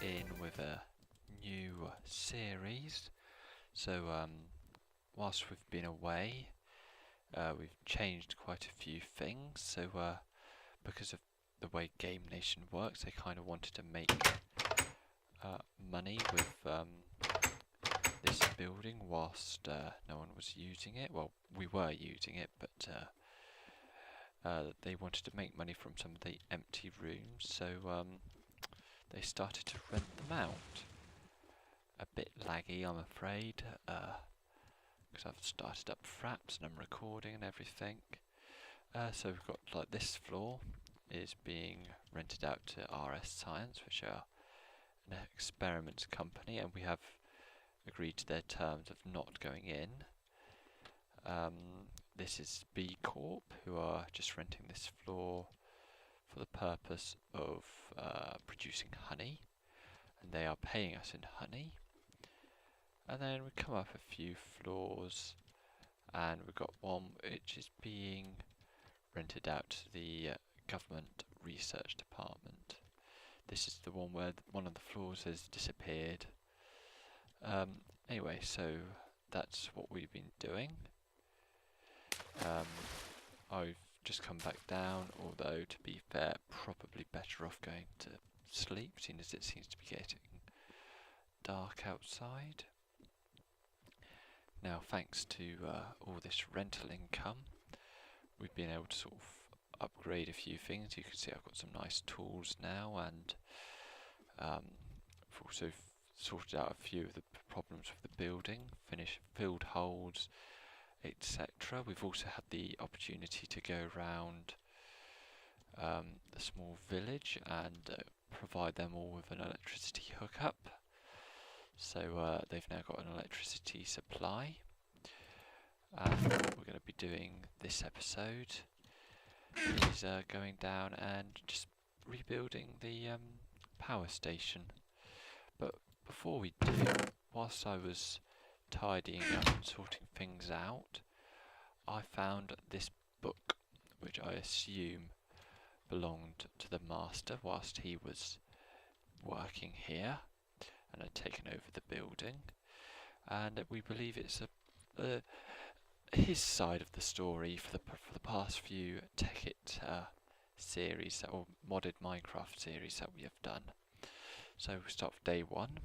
in with a new series. So whilst we've been away, we've changed quite a few things. So because of the way GameNation works, they kind of wanted to make money with this building whilst no one was using it. Well, we were using it, but they wanted to make money from some of the empty rooms, so they started to rent them out. A bit laggy, I'm afraid, because I've started up Fraps and I'm recording and everything. So we've got, like, this floor is being rented out to RS Science, which are an experiments company, and we have agreed to their terms of not going in. This is B Corp, who are just renting this floor for the purpose of producing honey, and they are paying us in honey. And then we come up a few floors, and we've got one which is being rented out to the government research department. This is the one where one of the floors has disappeared. Anyway, so that's what we've been doing. I've just come back down, although to be fair, probably better off going to sleep, seeing as it seems to be getting dark outside. Now, thanks to all this rental income, we've been able to sort of upgrade a few things. You can see I've got some nice tools now, and I've also sorted out a few of the problems with the building, filled holes, etc. We've also had the opportunity to go around the small village and provide them all with an electricity hookup. So they've now got an electricity supply. And what we're going to be doing this episode is going down and just rebuilding the power station. But before we do, whilst I was tidying up and sorting things out, I found this book, which I assume belonged to the master whilst he was working here and had taken over the building, and we believe it's his side of the story for the past few Tekkit series or modded Minecraft series that we have done. So we start with day one.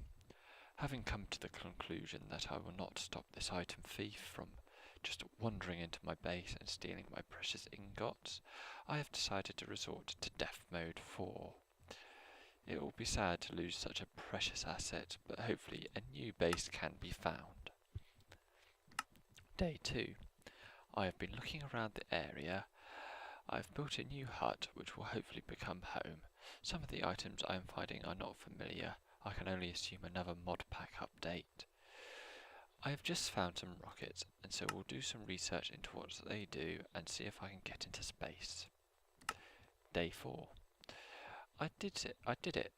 Having come to the conclusion that I will not stop this item thief from just wandering into my base and stealing my precious ingots, I have decided to resort to death mode 4. It will be sad to lose such a precious asset, but hopefully a new base can be found. Day 2. I have been looking around the area. I have built a new hut which will hopefully become home. Some of the items I am finding are not familiar. I can only assume another mod pack update. I have just found some rockets, and so we'll do some research into what they do and see if I can get into space. Day 4. I did it.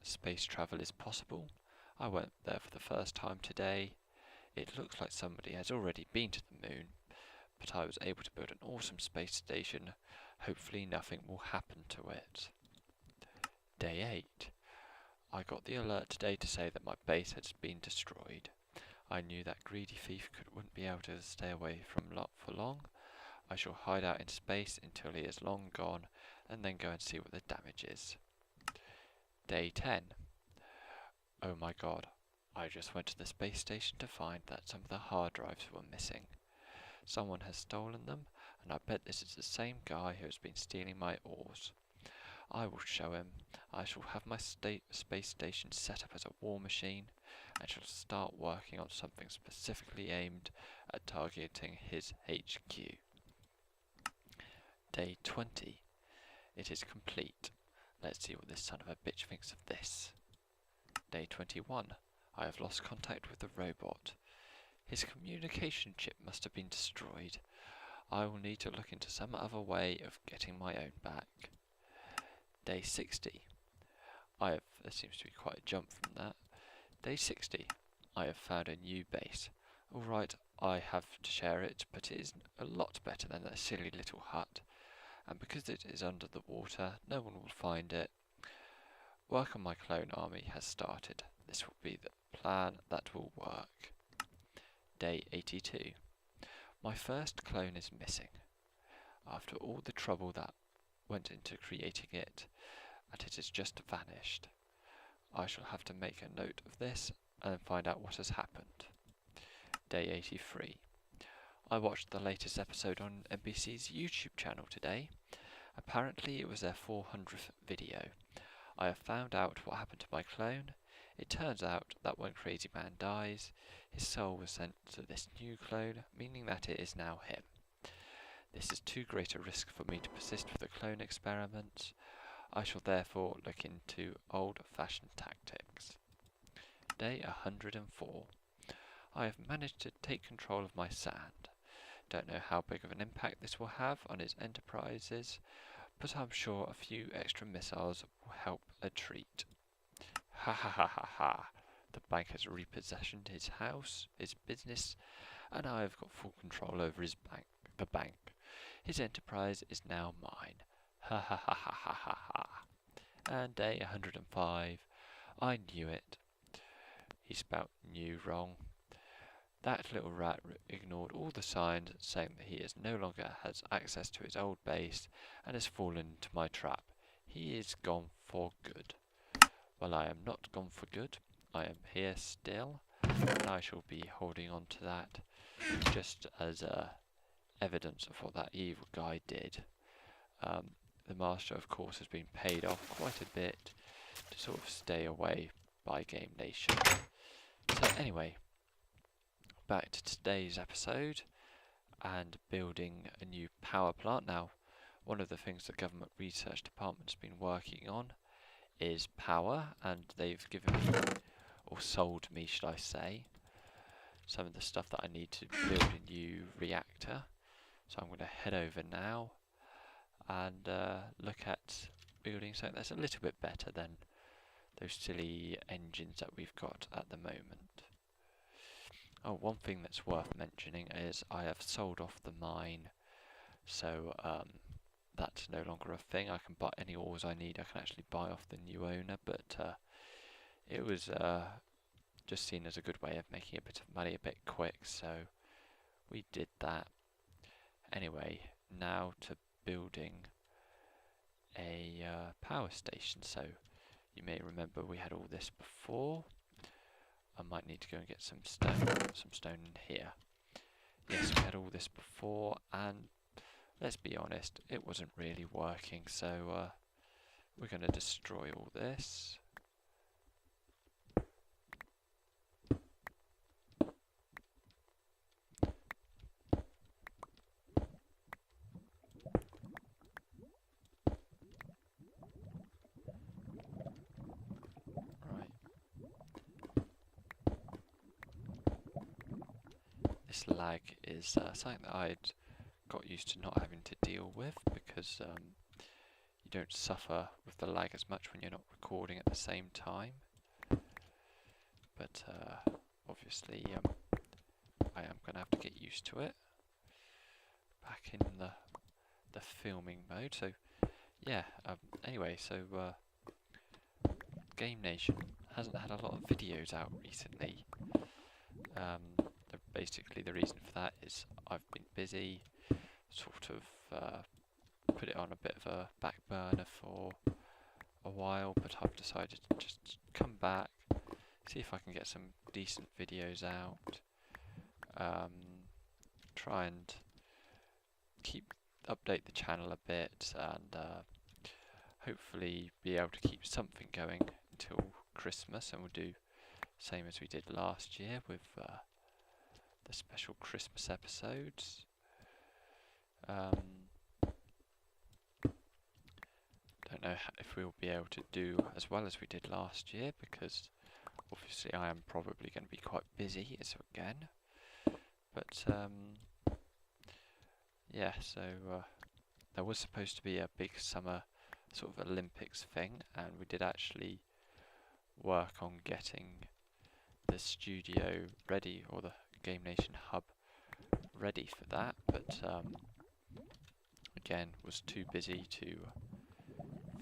Space travel is possible. I went there for the first time today. It looks like somebody has already been to the moon, but I was able to build an awesome space station. Hopefully nothing will happen to it. Day 8. I got the alert today to say that my base has been destroyed. I knew that greedy thief wouldn't be able to stay away from for long. I shall hide out in space until he is long gone, and then go and see what the damage is. Day 10. Oh my god, I just went to the space station to find that some of the hard drives were missing. Someone has stolen them, and I bet this is the same guy who has been stealing my ores. I will show him. I shall have my space station set up as a war machine, and shall start working on something specifically aimed at targeting his HQ. Day 20. It is complete. Let's see what this son of a bitch thinks of this. Day 21. I have lost contact with the robot. His communication chip must have been destroyed. I will need to look into some other way of getting my own back. Day 60. There seems to be quite a jump from that. Day 60. I have found a new base. Alright, I have to share it, but it is a lot better than that silly little hut. And because it is under the water, no one will find it. Work on my clone army has started. This will be the plan that will work. Day 82. My first clone is missing. After all the trouble that went into creating it, and it has just vanished. I shall have to make a note of this and find out what has happened. Day 83. I watched the latest episode on NBC's YouTube channel today. Apparently it was their 400th video. I have found out what happened to my clone. It turns out that when Crazy Man dies, his soul was sent to this new clone, meaning that it is now him. This is too great a risk for me to persist with the clone experiments. I shall therefore look into old-fashioned tactics. Day 104. I have managed to take control of my sand. Don't know how big of an impact this will have on his enterprises, but I'm sure a few extra missiles will help a treat. Ha ha ha ha ha. The bank has repossessed his house, his business, and I have got full control over the bank. His enterprise is now mine. Ha ha ha ha ha ha ha. And day 105. I knew it. He spelt knew wrong. That little rat ignored all the signs saying that he no longer has access to his old base and has fallen into my trap. He is gone for good. Well, I am not gone for good. I am here still, and I shall be holding on to that just as evidence of what that evil guy did. The master, of course, has been paid off quite a bit to sort of stay away by GameNation. So anyway, back to today's episode and building a new power plant. Now, one of the things the government research department's been working on is power, and they've given me, or sold me should I say, some of the stuff that I need to build a new reactor. So I'm going to head over now and look at building something that's a little bit better than those silly engines that we've got at the moment. Oh, one thing that's worth mentioning is I have sold off the mine, so that's no longer a thing. I can buy any ores I need. I can actually buy off the new owner, but it was just seen as a good way of making a bit of money a bit quick, so we did that. Anyway, now to building a power station. So you may remember we had all this before. I might need to go and get some stone in here. Yes, we had all this before, and let's be honest, it wasn't really working, so we're going to destroy all this. This lag is something that I'd got used to not having to deal with, because you don't suffer with the lag as much when you're not recording at the same time. But obviously I am going to have to get used to it. Back in the filming mode. So yeah, anyway, so GameNation hasn't had a lot of videos out recently. Basically the reason for that is I've been busy, sort of put it on a bit of a back burner for a while, but I've decided to just come back, see if I can get some decent videos out, try and update the channel a bit, and hopefully be able to keep something going until Christmas, and we'll do same as we did last year with the special Christmas episodes. Don't know if we'll be able to do as well as we did last year, because obviously I am probably going to be quite busy again. But yeah, so there was supposed to be a big summer sort of Olympics thing, and we did actually work on getting the studio ready, or the GameNation hub ready for that, but again was too busy to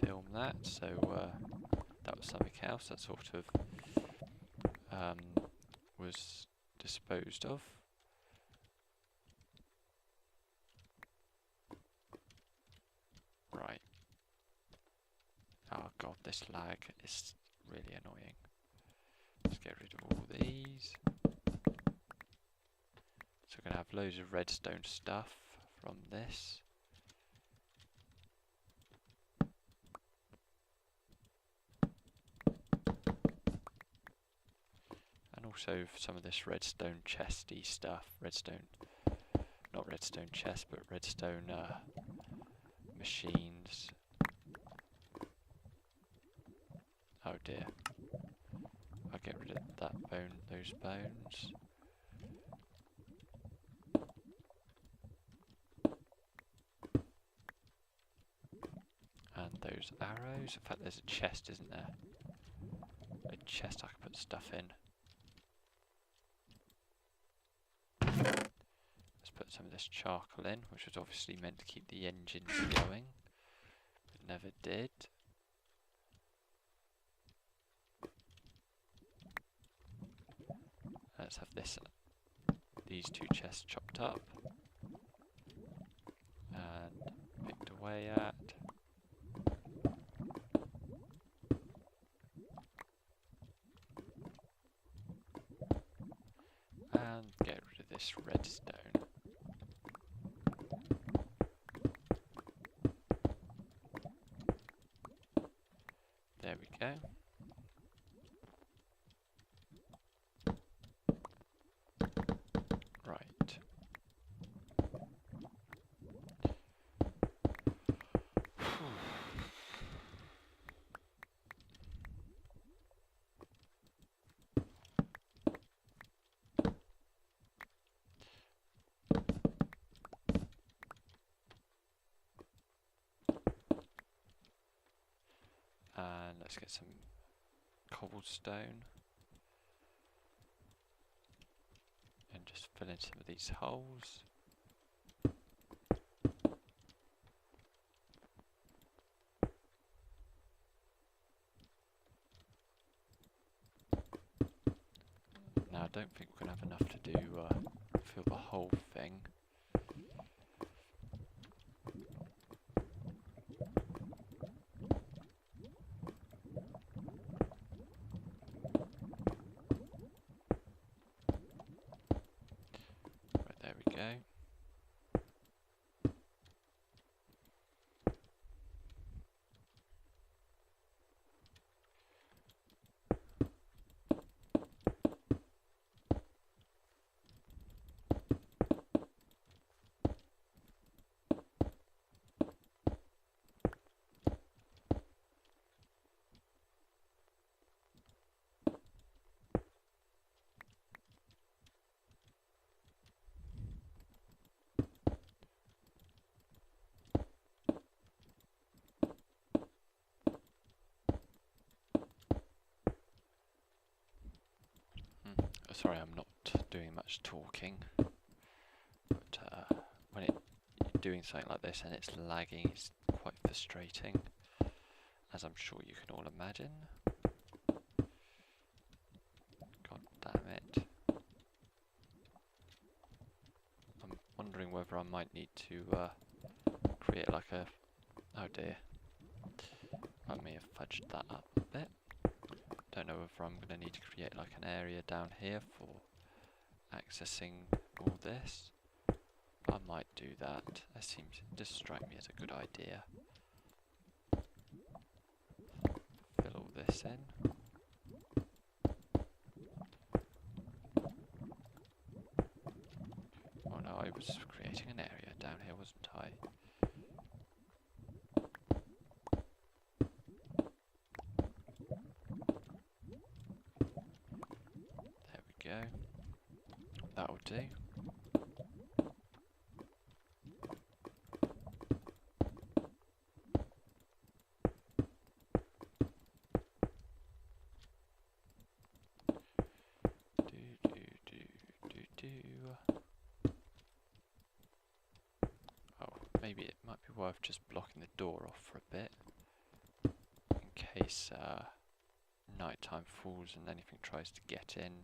film that, so that was something else that sort of was disposed of. Right. Oh god, this lag is really annoying. Let's get rid of all these. So we're going to have loads of redstone stuff from this. And also some of this redstone chesty stuff. Not redstone chest, but redstone machines. Oh dear. I'll get rid of those bones. And those arrows. In fact, there's a chest, isn't there? A chest I can put stuff in. Let's put some of this charcoal in, which was obviously meant to keep the engines going, but never did. Let's have these two chests chopped up and picked away at. And get rid of this redstone. There we go. Right. And let's get some cobblestone and just fill in some of these holes. Now I don't think we're going to have enough to do fill the whole thing. Go. Sorry, I'm not doing much talking, but when you're doing something like this and it's lagging, it's quite frustrating, as I'm sure you can all imagine. God damn it. I'm wondering whether I might need to create like a... Oh dear. I may have fudged that up a bit. Don't know if I'm going to need to create like an area down here for accessing all this. I might do that. That does strike me as a good idea. Fill all this in. Oh no, I was creating an area down here, wasn't I? Go. That'll do. Oh, maybe it might be worth just blocking the door off for a bit, in case nighttime falls and anything tries to get in.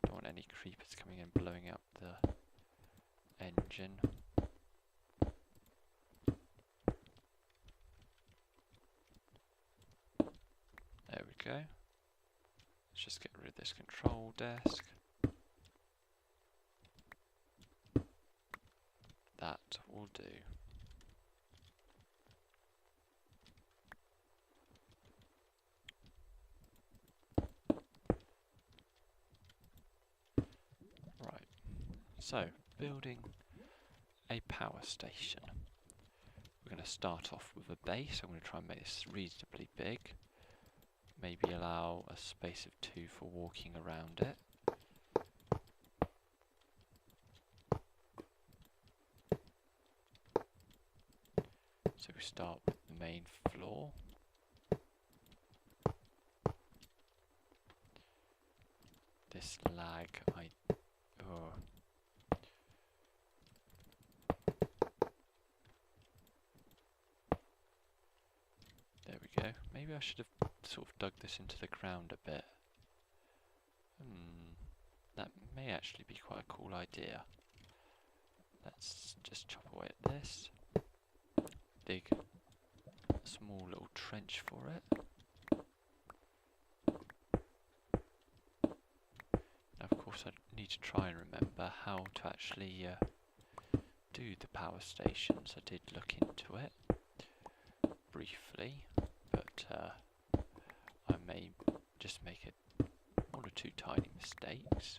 Don't want any creepers coming in blowing up the engine. There we go. Let's just get rid of this control desk. That will do. Right, so building a power station. We're going to start off with a base. I'm going to try and make this reasonably big. Maybe allow a space of 2 for walking around it. So we start with the main floor. This lag, There we go. Maybe I should have sort of dug this into the ground a bit. That may actually be quite a cool idea. Let's just chop away at this. Dig a small little trench for it. Now of course I need to try and remember how to actually do the power stations. I did look into it briefly, but I may just make one or two tiny mistakes.